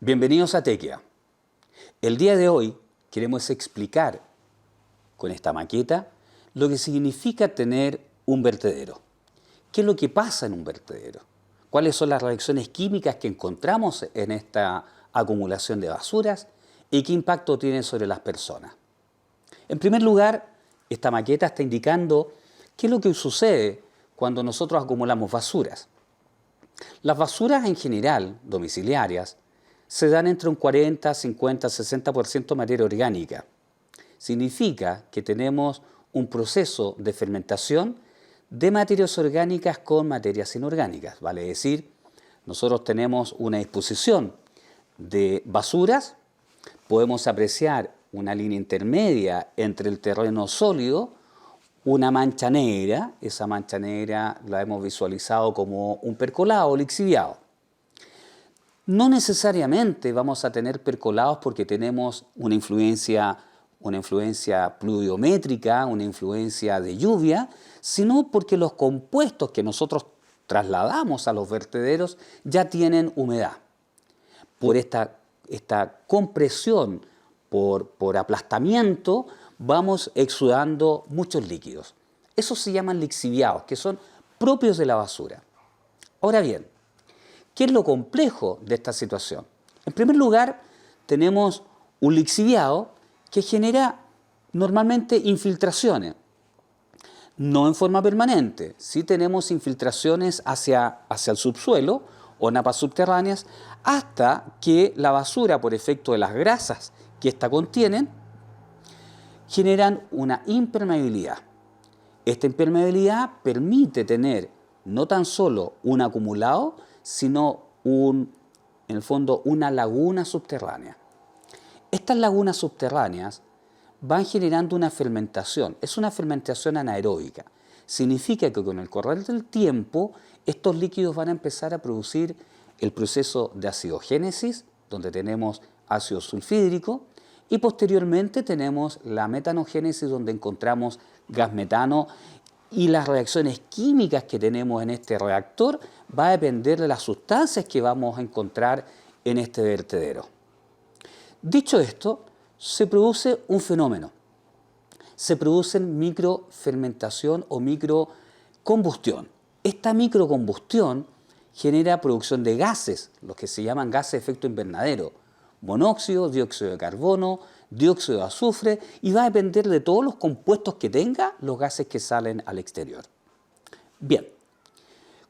Bienvenidos a Tequia. El día de hoy queremos explicar con esta maqueta lo que significa tener un vertedero. ¿Qué es lo que pasa en un vertedero? ¿Cuáles son las reacciones químicas que encontramos en esta acumulación de basuras? ¿Y qué impacto tiene sobre las personas? En primer lugar, esta maqueta está indicando qué es lo que sucede cuando nosotros acumulamos basuras. Las basuras en general, domiciliarias, se dan entre un 40, 50, 60% de materia orgánica. Significa que tenemos un proceso de fermentación de materias orgánicas con materias inorgánicas. Vale decir, nosotros tenemos una disposición de basuras, podemos apreciar una línea intermedia entre el terreno sólido, una mancha negra, esa mancha negra la hemos visualizado como un percolado o lixiviado. No necesariamente vamos a tener percolados porque tenemos una influencia pluviométrica, una influencia de lluvia, sino porque los compuestos que nosotros trasladamos a los vertederos ya tienen humedad. Por esta compresión, por aplastamiento, vamos exudando muchos líquidos. Esos se llaman lixiviados, que son propios de la basura. Ahora bien, ¿qué es lo complejo de esta situación? En primer lugar, tenemos un lixiviado que genera normalmente infiltraciones, no en forma permanente. Sí tenemos infiltraciones hacia el subsuelo o napas subterráneas hasta que la basura, por efecto de las grasas que ésta contienen, generan una impermeabilidad. Esta impermeabilidad permite tener no tan solo un acumulado, sino en el fondo una laguna subterránea. Estas lagunas subterráneas van generando una fermentación, es una fermentación anaeróbica. Significa que con el correr del tiempo estos líquidos van a empezar a producir el proceso de acidogénesis, donde tenemos ácido sulfídrico, y posteriormente tenemos la metanogénesis, donde encontramos gas metano, y las reacciones químicas que tenemos en este reactor va a depender de las sustancias que vamos a encontrar en este vertedero. Dicho esto, se produce un fenómeno. Se produce microfermentación o microcombustión. Esta microcombustión genera producción de gases, los que se llaman gases de efecto invernadero, monóxido, dióxido de carbono, dióxido de azufre, y va a depender de todos los compuestos que tenga los gases que salen al exterior. Bien,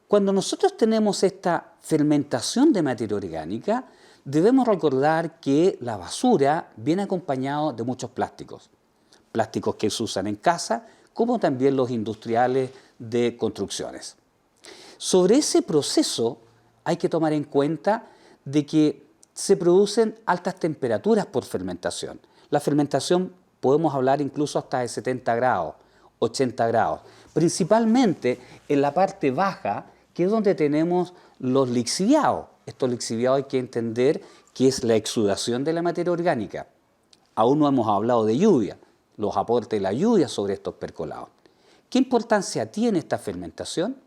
cuando nosotros tenemos esta fermentación de materia orgánica, debemos recordar que la basura viene acompañado de muchos plásticos. Plásticos que se usan en casa, como también los industriales de construcciones. Sobre ese proceso hay que tomar en cuenta de que se producen altas temperaturas por fermentación. La fermentación podemos hablar incluso hasta de 70 grados, 80 grados, principalmente en la parte baja, que es donde tenemos los lixiviados. Estos lixiviados hay que entender que es la exudación de la materia orgánica. Aún no hemos hablado de lluvia, los aportes de la lluvia sobre estos percolados. ¿Qué importancia tiene esta fermentación?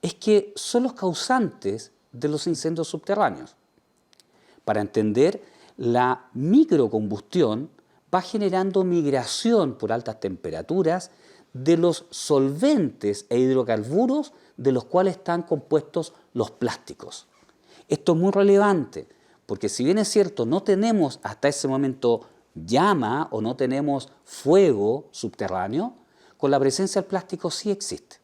Es que son los causantes de los incendios subterráneos. Para entender, la microcombustión va generando migración por altas temperaturas de los solventes e hidrocarburos de los cuales están compuestos los plásticos. Esto es muy relevante porque si bien es cierto no tenemos hasta ese momento llama o no tenemos fuego subterráneo, con la presencia del plástico sí existe.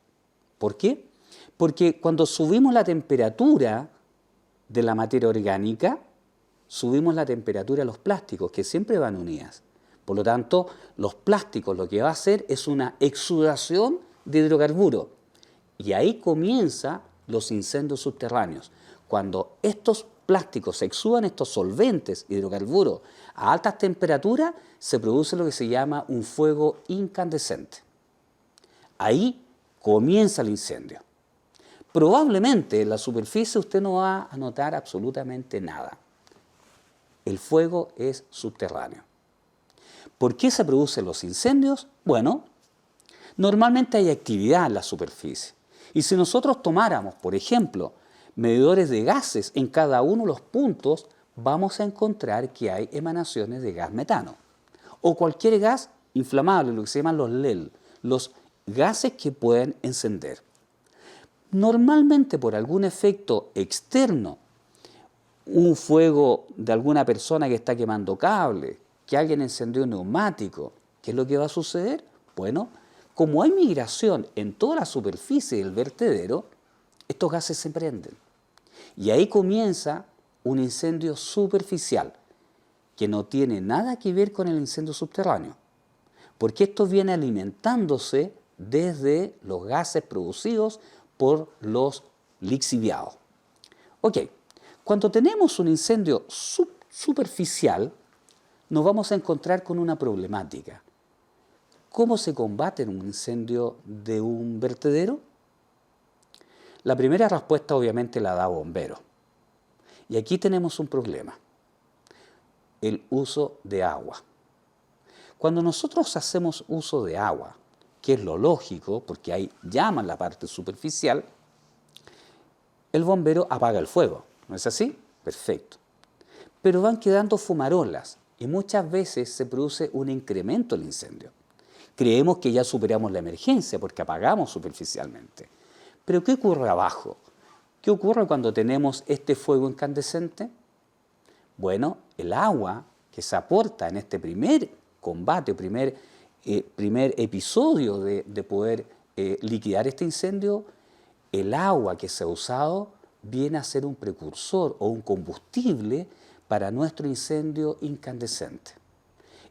¿Por qué? Porque cuando subimos la temperatura de la materia orgánica, subimos la temperatura de los plásticos, que siempre van unidas. Por lo tanto, los plásticos lo que va a hacer es una exudación de hidrocarburo. Y ahí comienzan los incendios subterráneos. Cuando estos plásticos exudan estos solventes, hidrocarburos, a altas temperaturas, se produce lo que se llama un fuego incandescente. Ahí comienza el incendio. Probablemente en la superficie usted no va a notar absolutamente nada. El fuego es subterráneo. ¿Por qué se producen los incendios? Bueno, normalmente hay actividad en la superficie. Y si nosotros tomáramos, por ejemplo, medidores de gases en cada uno de los puntos, vamos a encontrar que hay emanaciones de gas metano o cualquier gas inflamable, lo que se llaman los LEL, los gases que pueden encender. Normalmente por algún efecto externo, un fuego de alguna persona que está quemando cable, que alguien encendió un neumático, ¿qué es lo que va a suceder? Bueno, como hay migración en toda la superficie del vertedero, estos gases se prenden. Y ahí comienza un incendio superficial, que no tiene nada que ver con el incendio subterráneo, porque esto viene alimentándose desde los gases producidos por los lixiviados. Ok, cuando tenemos un incendio superficial, nos vamos a encontrar con una problemática. ¿Cómo se combate un incendio de un vertedero? La primera respuesta obviamente la da bombero. Y aquí tenemos un problema, el uso de agua. Cuando nosotros hacemos uso de agua, que es lo lógico, porque hay llama en la parte superficial, el bombero apaga el fuego, ¿no es así? Perfecto. Pero van quedando fumarolas y muchas veces se produce un incremento del incendio. Creemos que ya superamos la emergencia porque apagamos superficialmente. Pero ¿qué ocurre abajo? ¿Qué ocurre cuando tenemos este fuego incandescente? Bueno, el agua que se aporta en este primer combate, primer episodio de poder liquidar este incendio, el agua que se ha usado viene a ser un precursor o un combustible para nuestro incendio incandescente.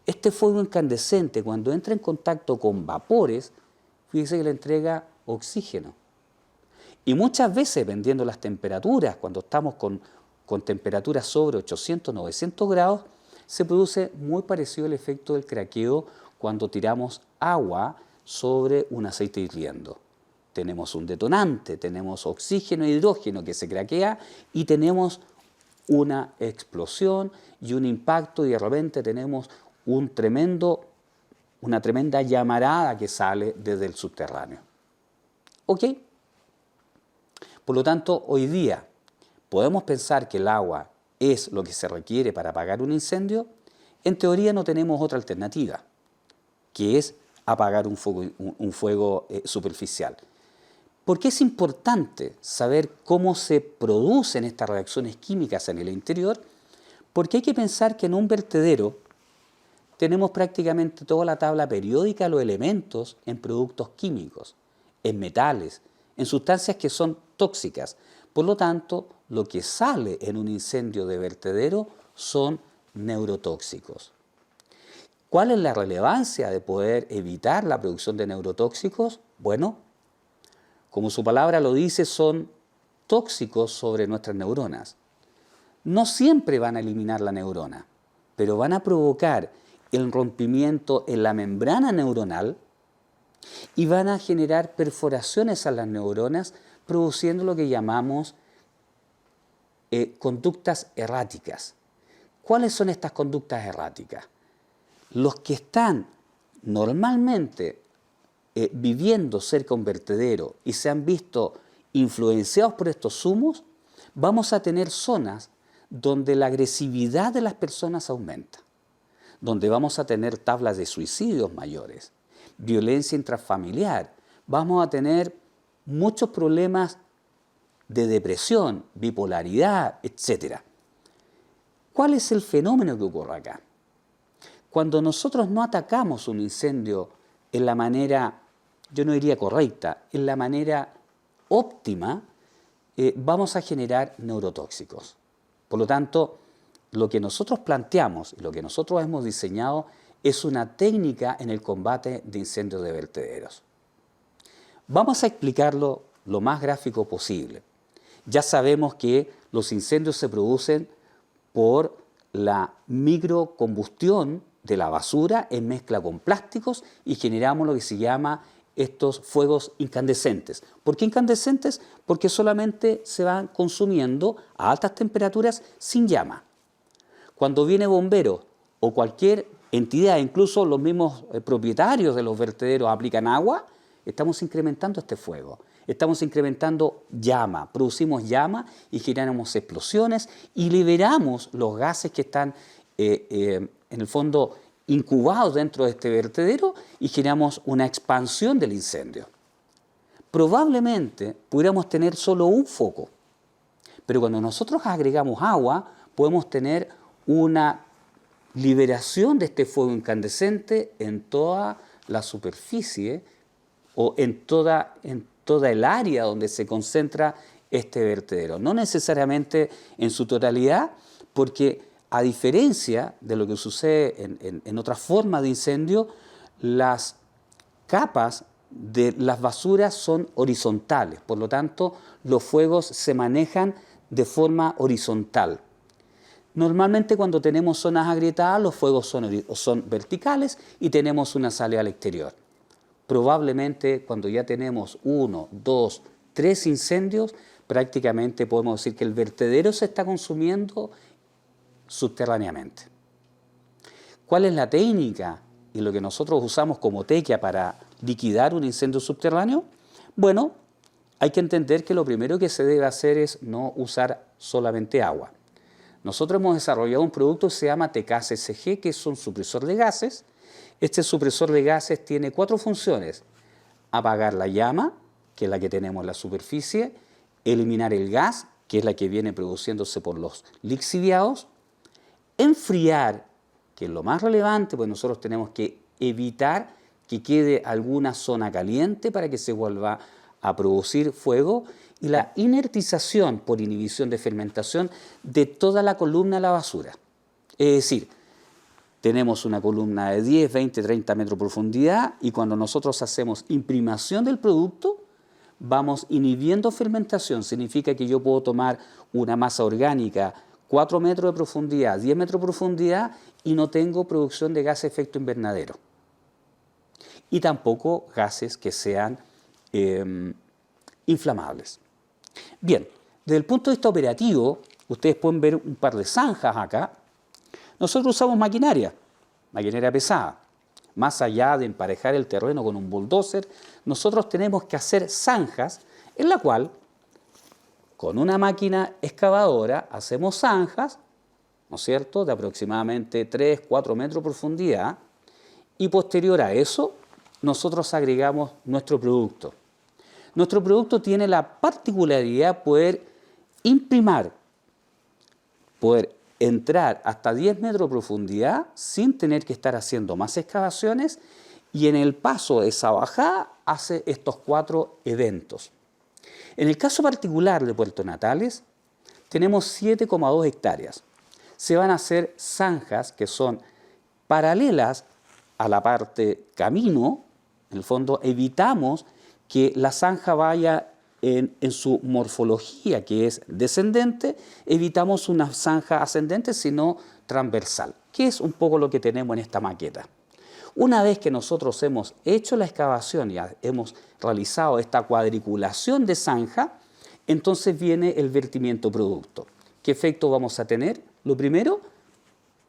Este fuego incandescente, cuando entra en contacto con vapores, fíjese que le entrega oxígeno. Y muchas veces, dependiendo las temperaturas, cuando estamos con temperaturas sobre 800, 900 grados, se produce muy parecido al efecto del craqueo cuando tiramos agua sobre un aceite hirviendo. Tenemos un detonante, tenemos oxígeno e hidrógeno que se craquea y tenemos una explosión y un impacto y de repente tenemos una tremenda llamarada que sale desde el subterráneo. ¿Ok? Por lo tanto, hoy día podemos pensar que el agua es lo que se requiere para apagar un incendio. En teoría no tenemos otra alternativa, que es apagar un fuego superficial. ¿Por qué es importante saber cómo se producen estas reacciones químicas en el interior? Porque hay que pensar que en un vertedero tenemos prácticamente toda la tabla periódica de los elementos en productos químicos, en metales, en sustancias que son tóxicas. Por lo tanto, lo que sale en un incendio de vertedero son neurotóxicos. ¿Cuál es la relevancia de poder evitar la producción de neurotóxicos? Bueno, como su palabra lo dice, son tóxicos sobre nuestras neuronas. No siempre van a eliminar la neurona, pero van a provocar el rompimiento en la membrana neuronal y van a generar perforaciones a las neuronas, produciendo lo que llamamos conductas erráticas. ¿Cuáles son estas conductas erráticas? Los que están normalmente viviendo cerca de un vertedero y se han visto influenciados por estos humos, vamos a tener zonas donde la agresividad de las personas aumenta, donde vamos a tener tablas de suicidios mayores, violencia intrafamiliar, vamos a tener muchos problemas de depresión, bipolaridad, etc. ¿Cuál es el fenómeno que ocurre acá? Cuando nosotros no atacamos un incendio en la manera, yo no diría correcta, en la manera óptima, vamos a generar neurotóxicos. Por lo tanto, lo que nosotros planteamos y lo que nosotros hemos diseñado es una técnica en el combate de incendios de vertederos. Vamos a explicarlo lo más gráfico posible. Ya sabemos que los incendios se producen por la microcombustión de la basura en mezcla con plásticos y generamos lo que se llama estos fuegos incandescentes. ¿Por qué incandescentes? Porque solamente se van consumiendo a altas temperaturas sin llama. Cuando viene bombero o cualquier entidad, incluso los mismos propietarios de los vertederos aplican agua, estamos incrementando este fuego. estamos incrementando llama, producimos llama y generamos explosiones y liberamos los gases que están en el fondo incubados dentro de este vertedero y generamos una expansión del incendio. Probablemente pudiéramos tener solo un foco, pero cuando nosotros agregamos agua podemos tener una liberación de este fuego incandescente en toda la superficie o en toda el área donde se concentra este vertedero. No necesariamente en su totalidad, porque a diferencia de lo que sucede en otras formas de incendio, las capas de las basuras son horizontales, por lo tanto los fuegos se manejan de forma horizontal. Normalmente cuando tenemos zonas agrietadas los fuegos son verticales y tenemos una salida al exterior. Probablemente cuando ya tenemos 1, 2, 3 incendios, prácticamente podemos decir que el vertedero se está consumiendo subterráneamente. ¿Cuál es la técnica y lo que nosotros usamos como tequia para liquidar un incendio subterráneo? Bueno, hay que entender que lo primero que se debe hacer es no usar solamente agua. Nosotros hemos desarrollado un producto que se llama TKCSG, que es un supresor de gases. Este supresor de gases tiene 4 funciones: apagar la llama, que es la que tenemos en la superficie, eliminar el gas, que es la que viene produciéndose por los lixiviados, enfriar, que es lo más relevante, pues nosotros tenemos que evitar que quede alguna zona caliente para que se vuelva a producir fuego, y la inertización por inhibición de fermentación de toda la columna de la basura. Es decir, tenemos una columna de 10, 20, 30 metros de profundidad y cuando nosotros hacemos imprimación del producto, vamos inhibiendo fermentación. Significa que yo puedo tomar una masa orgánica 4 metros de profundidad, 10 metros de profundidad y no tengo producción de gases de efecto invernadero. Y tampoco gases que sean inflamables. Bien, desde el punto de vista operativo, ustedes pueden ver un par de zanjas acá. Nosotros usamos maquinaria pesada. Más allá de emparejar el terreno con un bulldozer, nosotros tenemos que hacer zanjas en la cual, con una máquina excavadora, hacemos zanjas, ¿no es cierto?, de aproximadamente 3, 4 metros de profundidad, y posterior a eso, nosotros agregamos nuestro producto. Nuestro producto tiene la particularidad de poder imprimar, poder entrar hasta 10 metros de profundidad sin tener que estar haciendo más excavaciones, y en el paso de esa bajada hace estos 4 eventos. En el caso particular de Puerto Natales, tenemos 7,2 hectáreas. Se van a hacer zanjas que son paralelas a la parte camino. En el fondo evitamos que la zanja vaya en su morfología, que es descendente, evitamos una zanja ascendente, sino transversal, que es un poco lo que tenemos en esta maqueta. Una vez que nosotros hemos hecho la excavación y hemos realizado esta cuadriculación de zanja, entonces viene el vertimiento producto. ¿Qué efecto vamos a tener? Lo primero,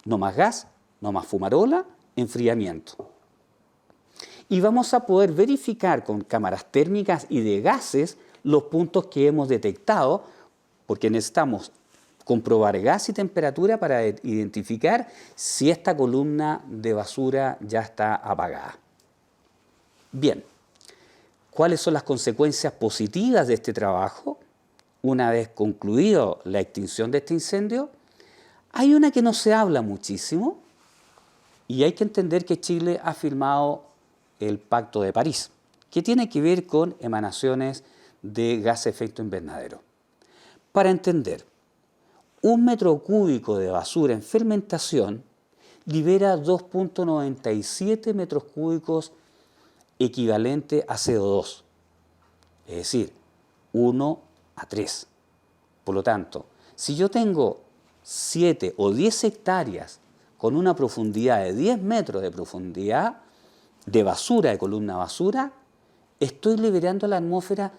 no más gas, no más fumarola, enfriamiento. Y vamos a poder verificar con cámaras térmicas y de gases los puntos que hemos detectado, porque necesitamos comprobar gas y temperatura para identificar si esta columna de basura ya está apagada. Bien, ¿cuáles son las consecuencias positivas de este trabajo? Una vez concluido la extinción de este incendio, hay una que no se habla muchísimo y hay que entender que Chile ha firmado el Pacto de París, que tiene que ver con emanaciones de gas de efecto invernadero. Para entender, 1 metro cúbico de basura en fermentación libera 2,97 metros cúbicos equivalente a CO2, es decir, 1 a 3. Por lo tanto, si yo tengo 7 o 10 hectáreas con una profundidad de 10 metros de profundidad de basura, de columna basura, estoy liberando a la atmósfera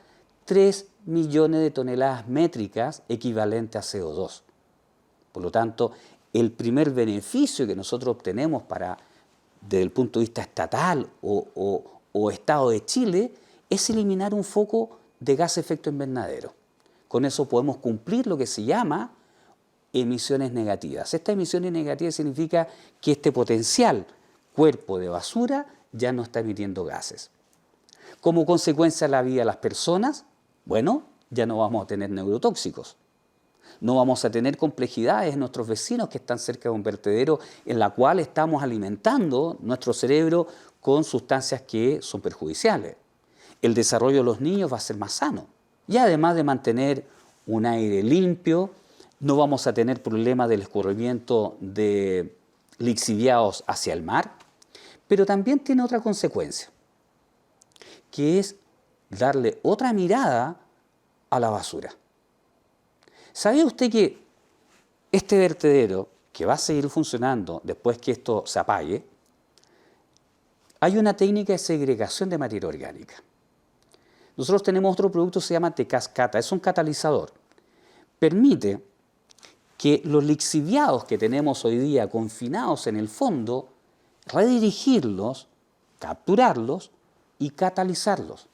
3 millones de toneladas métricas equivalente a CO2. Por lo tanto, el primer beneficio que nosotros obtenemos desde el punto de vista estatal o Estado de Chile es eliminar un foco de gas efecto invernadero. Con eso podemos cumplir lo que se llama emisiones negativas. Estas emisiones negativas significa que este potencial cuerpo de basura ya no está emitiendo gases. Como consecuencia de la vida de las personas, bueno, ya no vamos a tener neurotóxicos. No vamos a tener complejidades en nuestros vecinos que están cerca de un vertedero en la cual estamos alimentando nuestro cerebro con sustancias que son perjudiciales. El desarrollo de los niños va a ser más sano. Y además de mantener un aire limpio, no vamos a tener problemas del escurrimiento de lixiviados hacia el mar, pero también tiene otra consecuencia, que es darle otra mirada a la basura. ¿Sabía usted que este vertedero, que va a seguir funcionando después que esto se apague, hay una técnica de segregación de materia orgánica? Nosotros tenemos otro producto que se llama Tecascata, es un catalizador. Permite que los lixiviados que tenemos hoy día confinados en el fondo, redirigirlos, capturarlos y catalizarlos.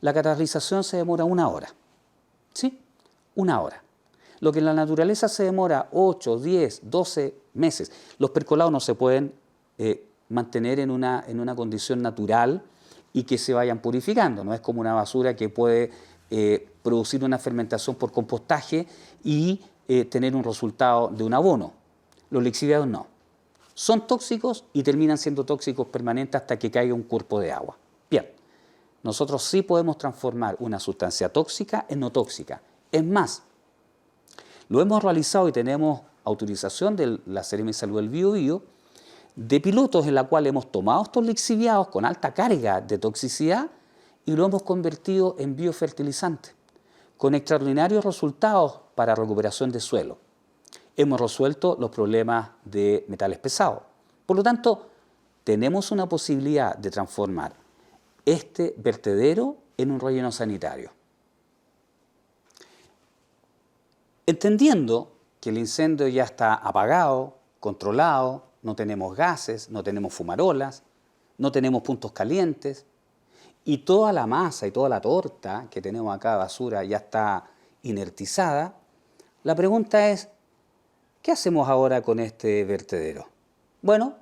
La catalización se demora 1 hora, ¿sí? 1 hora. Lo que en la naturaleza se demora 8, 10, 12 meses. Los percolados no se pueden mantener en una condición natural y que se vayan purificando. No es como una basura que puede producir una fermentación por compostaje y tener un resultado de un abono. Los lixiviados no. Son tóxicos y terminan siendo tóxicos permanentes hasta que caiga un cuerpo de agua. Bien, nosotros sí podemos transformar una sustancia tóxica en no tóxica. Es más, lo hemos realizado y tenemos autorización de la Seremi de Salud del Biobío de pilotos en la cual hemos tomado estos lixiviados con alta carga de toxicidad y lo hemos convertido en biofertilizante, con extraordinarios resultados para recuperación de suelo. Hemos resuelto los problemas de metales pesados. Por lo tanto, tenemos una posibilidad de transformar este vertedero en un relleno sanitario. Entendiendo que el incendio ya está apagado, controlado, no tenemos gases, no tenemos fumarolas, no tenemos puntos calientes, y toda la masa y toda la torta que tenemos acá de basura ya está inertizada, la pregunta es, ¿qué hacemos ahora con este vertedero? Bueno,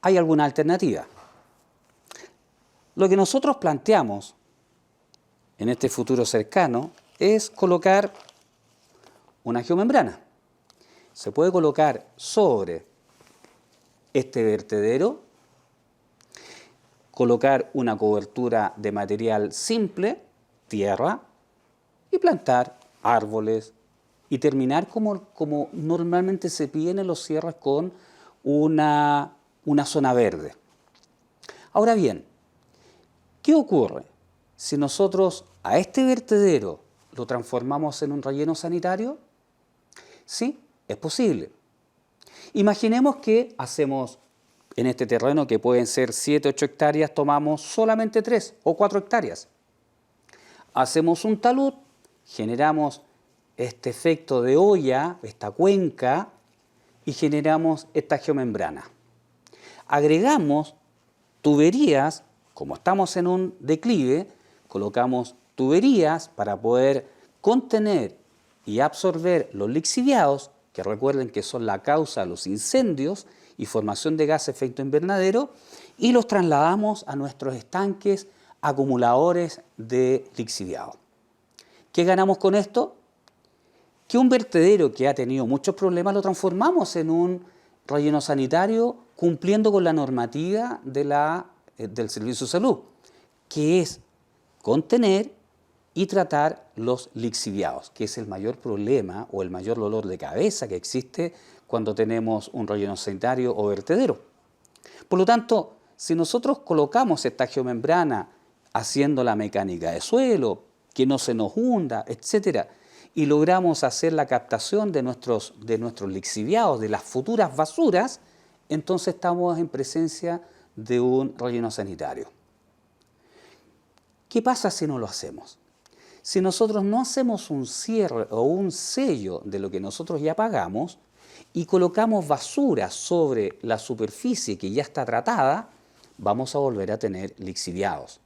hay alguna alternativa. Lo que nosotros planteamos en este futuro cercano es colocar una geomembrana. Se puede colocar sobre este vertedero, colocar una cobertura de material simple, tierra, y plantar árboles y terminar como normalmente se piden en los cierres con una zona verde. Ahora bien, ¿qué ocurre si nosotros a este vertedero lo transformamos en un relleno sanitario? Sí, es posible. Imaginemos que hacemos en este terreno, que pueden ser 7, 8 hectáreas, tomamos solamente 3 o 4 hectáreas. Hacemos un talud, generamos este efecto de olla, esta cuenca, y generamos esta geomembrana. Agregamos tuberías, como estamos en un declive, colocamos tuberías para poder contener y absorber los lixiviados, que recuerden que son la causa de los incendios y formación de gas efecto invernadero, y los trasladamos a nuestros estanques acumuladores de lixiviados. ¿Qué ganamos con esto? Que un vertedero que ha tenido muchos problemas lo transformamos en un relleno sanitario cumpliendo con la normativa del Servicio de Salud, que es contener y tratar los lixiviados, que es el mayor problema o el mayor dolor de cabeza que existe cuando tenemos un relleno sanitario o vertedero. Por lo tanto, si nosotros colocamos esta geomembrana haciendo la mecánica de suelo, que no se nos hunda, etcétera, y logramos hacer la captación de nuestros lixiviados, de las futuras basuras, entonces estamos en presencia de un relleno sanitario. ¿Qué pasa si no lo hacemos? Si nosotros no hacemos un cierre o un sello de lo que nosotros ya pagamos y colocamos basura sobre la superficie que ya está tratada, vamos a volver a tener lixiviados.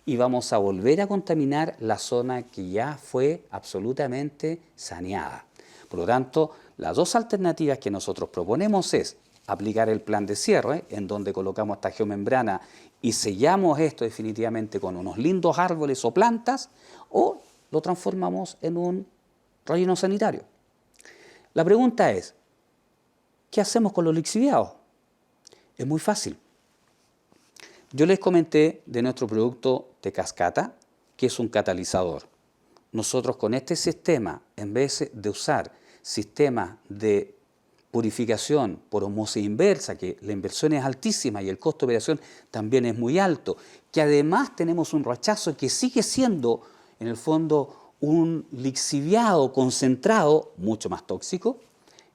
y vamos a volver a contaminar la zona que ya fue absolutamente saneada. Por lo tanto, las dos alternativas que nosotros proponemos es aplicar el plan de cierre, en donde colocamos esta geomembrana y sellamos esto definitivamente con unos lindos árboles o plantas, o lo transformamos en un relleno sanitario. La pregunta es, ¿qué hacemos con los lixiviados? Es muy fácil. Yo les comenté de nuestro producto Tecascata, que es un catalizador. Nosotros con este sistema, en vez de usar sistemas de purificación por osmosis inversa, que la inversión es altísima y el costo de operación también es muy alto, que además tenemos un rechazo que sigue siendo, en el fondo, un lixiviado concentrado, mucho más tóxico,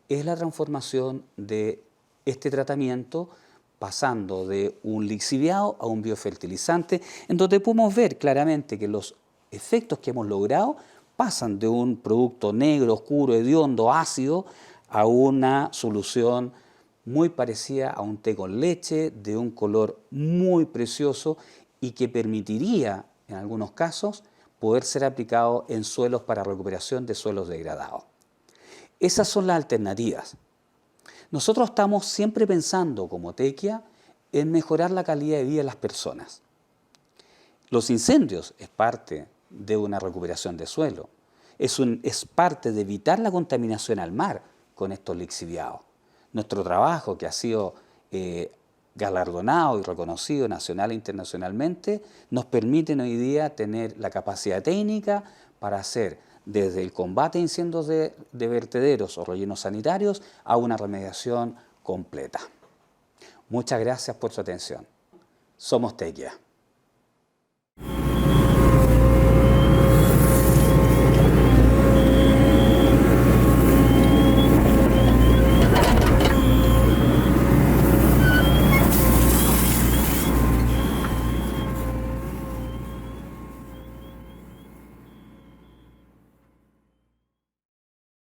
es la transformación de este tratamiento pasando de un lixiviado a un biofertilizante, en donde podemos ver claramente que los efectos que hemos logrado pasan de un producto negro, oscuro, hediondo, ácido, a una solución muy parecida a un té con leche, de un color muy precioso y que permitiría, en algunos casos, poder ser aplicado en suelos para recuperación de suelos degradados. Esas son las alternativas. Nosotros estamos siempre pensando, como Tequia, en mejorar la calidad de vida de las personas. Los incendios es parte de una recuperación de suelo, es parte de evitar la contaminación al mar con estos lixiviados. Nuestro trabajo, que ha sido galardonado y reconocido nacional e internacionalmente, nos permite hoy día tener la capacidad técnica para hacer desde el combate a incendios de vertederos o rellenos sanitarios a una remediación completa. Muchas gracias por su atención. Somos Tequia.